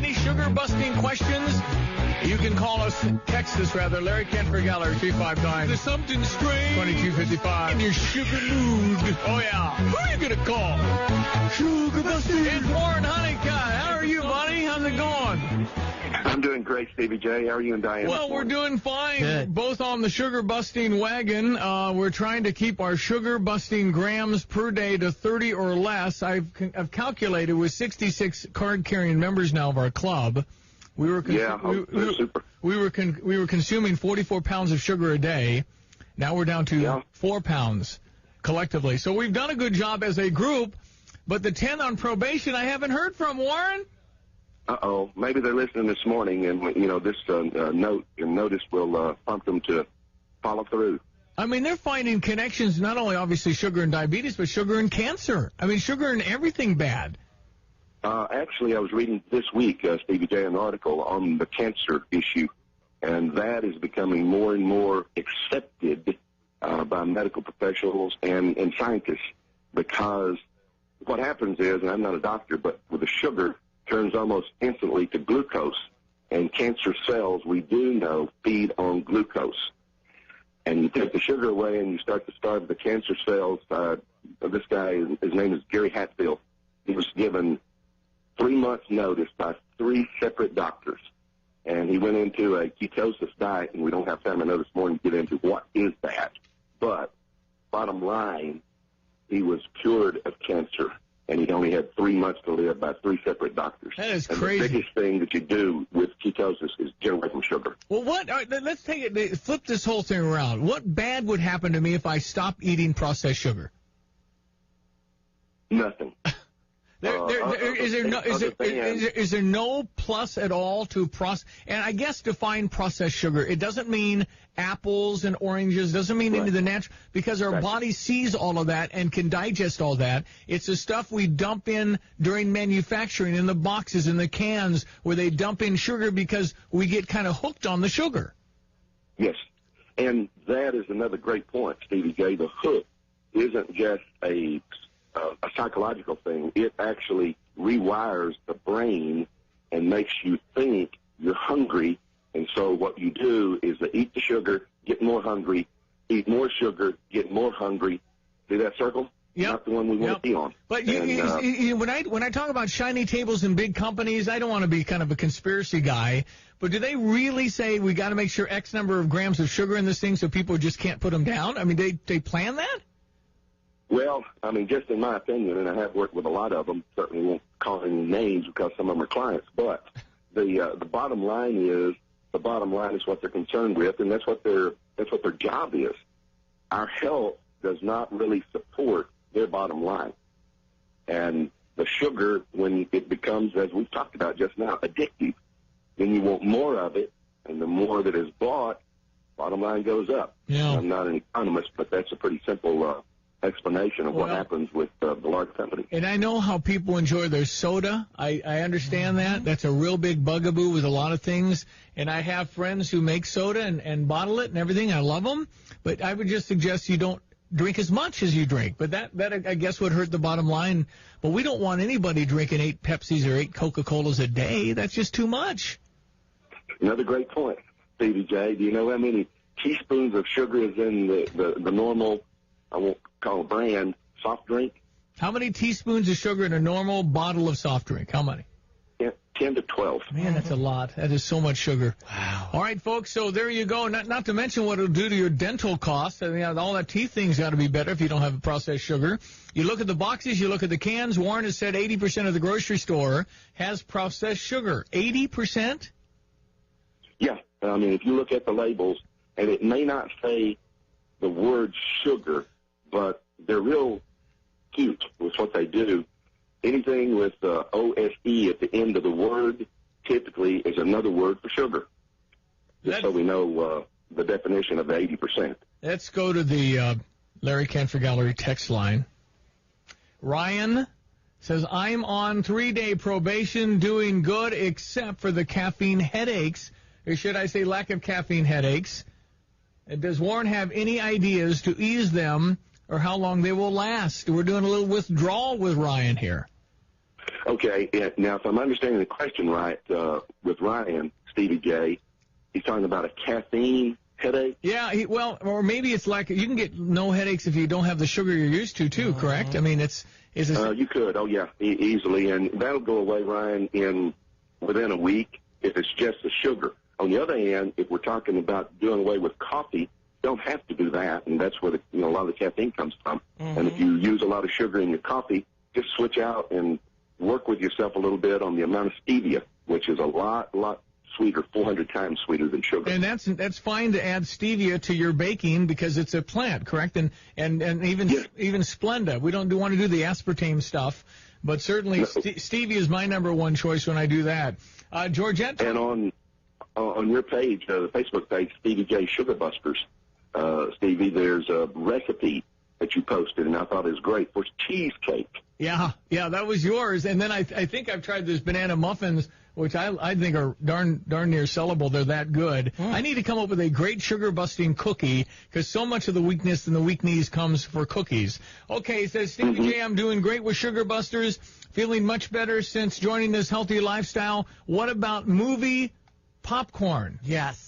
Any sugar-busting questions? You can call us, text us rather, Larry Cantor Gallery, 359. There's something strange. 2255. In your sugar mood. Oh, yeah. Who are you going to call? Sugar busting. It's Warren Honeycutt. How are you, buddy? How's it going? I'm doing great, Stevie J. How are you and Diane? Well, we're doing fine. Good. Both on the sugar-busting wagon. We're trying to keep our sugar-busting grams per day to 30 or less. I've calculated with 66 card-carrying members now of our club. We were super. We were consuming 44 pounds of sugar a day. Now we're down to 4 pounds collectively. So we've done a good job as a group. But the 10 on probation, I haven't heard from, Warren. Uh-oh. Maybe they're listening this morning, and, this notice will prompt them to follow through. I mean, they're finding connections, not only obviously sugar and diabetes, but sugar and cancer. I mean, sugar and everything bad. Actually, I was reading this week, Stevie J, an article on the cancer issue, and that is becoming more and more accepted by medical professionals and scientists, because what happens is, and I'm not a doctor, but with the sugar, turns almost instantly to glucose, and cancer cells, we do know, feed on glucose. And you take the sugar away and you start to starve the cancer cells. This guy, his name is Gary Hatfield. He was given 3 months' notice by 3 separate doctors. And he went into a ketosis diet, and we don't have time, I know, this morning to get into what is that. But bottom line, he was cured of cancer, and he only had 3 months to live by 3 separate doctors. That is and crazy. The biggest thing that you do with ketosis is get away from sugar. Well, let's flip this whole thing around. What bad would happen to me if I stopped eating processed sugar? Nothing. Is there no plus at all to process? And I guess define processed sugar. It doesn't mean apples and oranges. Doesn't mean any of the natural, because our body sees all of that and can digest all that. It's the stuff we dump in during manufacturing, in the boxes, in the cans, where they dump in sugar because we get kind of hooked on the sugar. Yes, and that is another great point, Stevie J. The hook isn't just a psychological thing. It actually rewires the brain and makes you think you're hungry. And so what you do is to eat the sugar, get more hungry, eat more sugar, get more hungry. See that circle? Yep. Not the one we want to be on. But when I talk about shiny tables in big companies, I don't want to be kind of a conspiracy guy, but do they really say we got to make sure X number of grams of sugar in this thing so people just can't put them down? I mean, they plan that? Well, I mean, just in my opinion, and I have worked with a lot of them, certainly won't call any names because some of them are clients, but the bottom line is what they're concerned with, and that's what their job is. Our health does not really support their bottom line. And the sugar, when it becomes, as we've talked about just now, addictive, then you want more of it, and the more that is bought, bottom line goes up. Yeah. I'm not an economist, but that's a pretty simple explanation of what happens with the large companies. And I know how people enjoy their soda. I understand that. That's a real big bugaboo with a lot of things. And I have friends who make soda and bottle it and everything. I love them. But I would just suggest you don't drink as much as you drink. But that I guess would hurt the bottom line. But we don't want anybody drinking 8 Pepsis or 8 Coca-Colas a day. That's just too much. Another great point, Stevie J. Do you know how many teaspoons of sugar is in the normal, I won't call a brand, soft drink? How many teaspoons of sugar in a normal bottle of soft drink? How many? 10 to 12. Man, that's a lot. That is so much sugar. Wow. All right, folks, so there you go. Not to mention what it'll do to your dental costs. I mean, all that teeth thing's got to be better if you don't have processed sugar. You look at the boxes, you look at the cans. Warren has said 80% of the grocery store has processed sugar. 80%? Yeah. I mean, if you look at the labels, and it may not say the word sugar, but they're real cute with what they do. Anything with OSE at the end of the word typically is another word for sugar. Just so we know the definition of the 80%. Let's go to the Larry Cantor Gallery text line. Ryan says, I'm on 3-day probation, doing good except for the caffeine headaches, or should I say lack of caffeine headaches. Does Warren have any ideas to ease them or how long they will last? We're doing a little withdrawal with Ryan here. Okay, yeah, now if I'm understanding the question right, with Ryan, Stevie J, he's talking about a caffeine headache? Yeah, or maybe it's like you can get no headaches if you don't have the sugar you're used to, too, correct? I mean, you could, easily, and that'll go away, Ryan, within a week if it's just the sugar. On the other hand, if we're talking about doing away with coffee, don't have to do that, and that's where a lot of the caffeine comes from. And if you use a lot of sugar in your coffee, just switch out and work with yourself a little bit on the amount of stevia, which is a lot sweeter, 400 times sweeter than sugar. And that's fine to add stevia to your baking because it's a plant, correct? And even Splenda. We don't want to do the aspartame stuff, but certainly stevia is my number one choice when I do that. Georgette? And on your page, the Facebook page, Stevie J Sugar Busters, Stevie, there's a recipe that you posted, and I thought it was great, for cheesecake. Yeah, that was yours. And then I think I've tried those banana muffins, which I think are darn near sellable. They're that good. I need to come up with a great sugar-busting cookie because so much of the weakness in the weak knees comes for cookies. Okay, it says, Stevie J, I'm doing great with Sugar Busters, feeling much better since joining this healthy lifestyle. What about movie popcorn? Yes.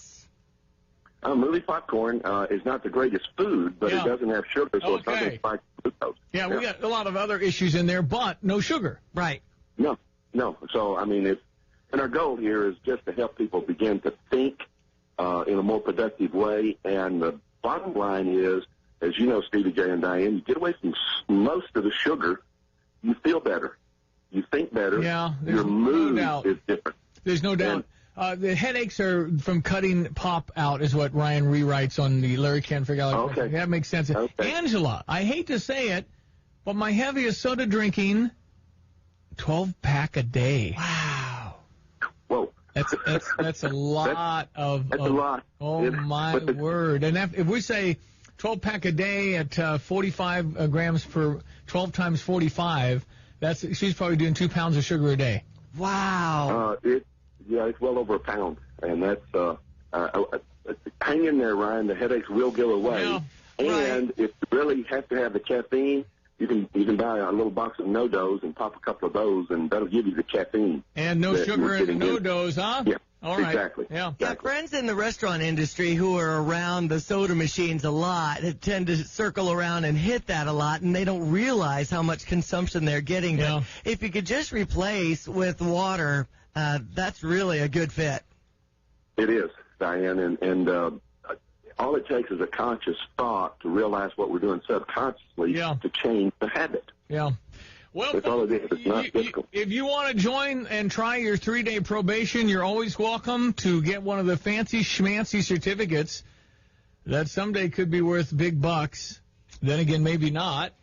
Movie popcorn is not the greatest food, but it doesn't have sugar, so it's not going to spike glucose. Yeah, we got a lot of other issues in there, but no sugar. Right. No. So, I mean, and our goal here is just to help people begin to think in a more productive way. And the bottom line is, as you know, Stevie J and Diane, you get away from most of the sugar, you feel better. You think better. Yeah, your mood is different. There's no doubt. The headaches are from cutting pop out is what Ryan rewrites on the Larry Can't Figure Out. Okay. That makes sense. Okay. Angela, I hate to say it, but my heaviest soda drinking, 12-pack a day. Wow. Whoa. That's a lot of. That's a lot. Oh, my word. And if we say 12-pack a day at 45 grams per 12 times 45, she's probably doing 2 pounds of sugar a day. Wow. It's well over a pound, and that's hang in there, Ryan. The headaches will go away. Yeah, and if you really have to have the caffeine, you can buy a little box of No-Dos and pop a couple of those, and that'll give you the caffeine. And no sugar in the No-Dos, huh? Yeah. All right. Exactly. Yeah. Exactly. Yeah, friends in the restaurant industry who are around the soda machines a lot tend to circle around and hit that a lot, and they don't realize how much consumption they're getting. Yeah. But if you could just replace with water, that's really a good fit. It is, Diane, and all it takes is a conscious thought to realize what we're doing subconsciously to change the habit. Yeah. Well, that's all it is. It's not difficult. If you want to join and try your 3-day probation, you're always welcome to get one of the fancy schmancy certificates that someday could be worth big bucks. Then again, maybe not.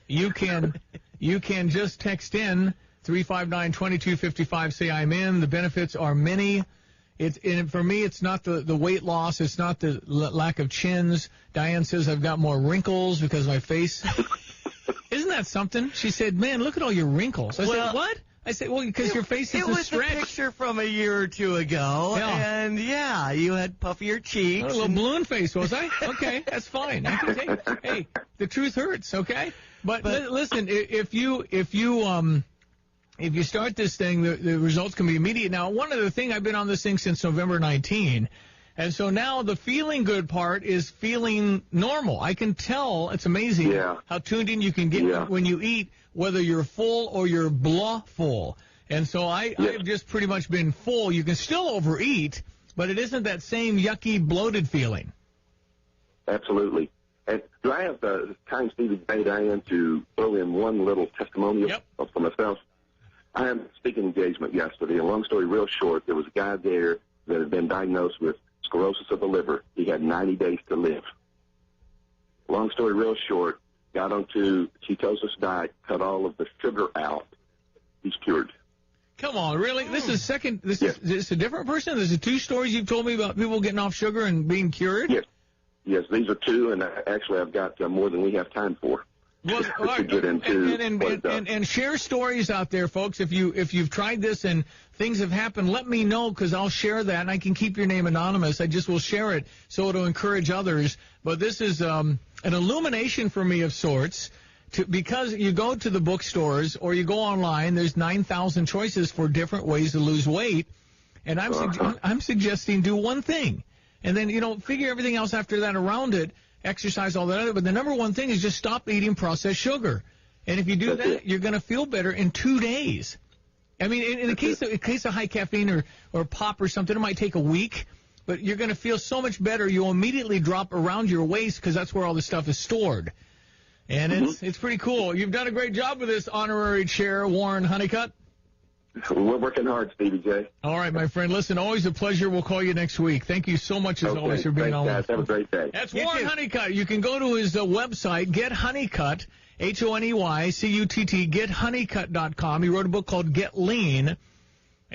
You can just text in 359-2255, say I'm in. The benefits are many. For me, it's not the weight loss. It's not the lack of chins. Diane says I've got more wrinkles because my face. Isn't that something? She said, man, look at all your wrinkles. I said, what? I said, well, because your face is a stretch. It was a picture from a year or two ago, and you had puffier cheeks. A little balloon face, was I? Okay, that's fine. I can take it. Hey, the truth hurts, okay? But listen, if you start this thing, the results can be immediate. Now, one other thing, I've been on this thing since November 19, and so now the feeling good part is feeling normal. I can tell, it's amazing how tuned in you can get when you eat, whether you're full or you're blah full. And so I've just pretty much been full. You can still overeat, but it isn't that same yucky, bloated feeling. Absolutely. And do I have time, Stevie J, Diane, to throw in one little testimonial for myself? I had a speaking engagement yesterday, and long story real short, there was a guy there that had been diagnosed with sclerosis of the liver. He had 90 days to live. Long story real short, got onto ketosis diet, cut all of the sugar out. He's cured. Come on, really? This is this a different person? This is 2 stories you've told me about people getting off sugar and being cured? Yes, these are 2, and actually I've got more than we have time for. Well, to get into and share stories out there, folks. If you've tried this and things have happened, let me know because I'll share that and I can keep your name anonymous. I just will share it so it'll encourage others. But this is an illumination for me of sorts because you go to the bookstores or you go online, there's 9,000 choices for different ways to lose weight. And I'm suggesting do one thing. And then, figure everything else after that around it, exercise, all that other. But the number one thing is just stop eating processed sugar. And if you do that, you're going to feel better in 2 days. I mean, in the case of high caffeine or pop or something, it might take a week. But you're going to feel so much better. You'll immediately drop around your waist because that's where all this stuff is stored. And it's pretty cool. You've done a great job with this, Honorary Chair Warren Honeycutt. We're working hard, Stevie J. All right, my friend. Listen, always a pleasure. We'll call you next week. Thank you so much, as always, for being on. Guys. Have a great day. That's Warren Honeycutt. You can go to his website, Get Honeycutt, HONEYCUTT, GetHoneycutt.com. He wrote a book called Get Lean.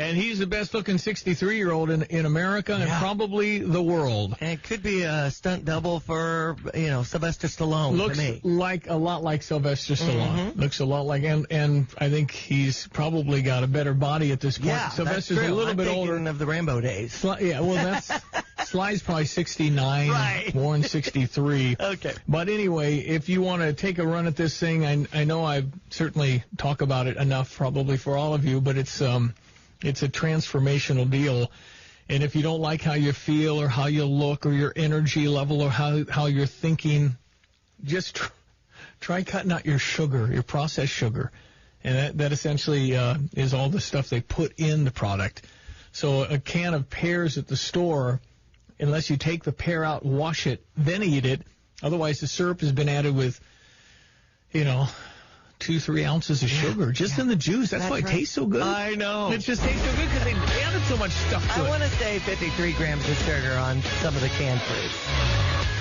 And he's the best-looking 63-year-old in America and probably the world. And it could be a stunt double for, Sylvester Stallone. Looks to me. a lot like Sylvester Stallone. Looks a lot like, and I think he's probably got a better body at this point. Yeah, Sylvester's that's true. a little bit older. Of the Rambo days. Sly's probably 69. Right. Born 63. Okay. But anyway, if you want to take a run at this thing, I know I certainly talk about it enough probably for all of you, but it's a transformational deal. And if you don't like how you feel or how you look or your energy level or how you're thinking, just try cutting out your sugar, your processed sugar. And that essentially is all the stuff they put in the product. So a can of pears at the store, unless you take the pear out, wash it, then eat it. Otherwise, the syrup has been added with, 2-3 ounces of sugar just in the juice. That's why it tastes so good. I know. It just tastes so good because they added so much stuff to it. I want to say 53 grams of sugar on some of the canned fruits.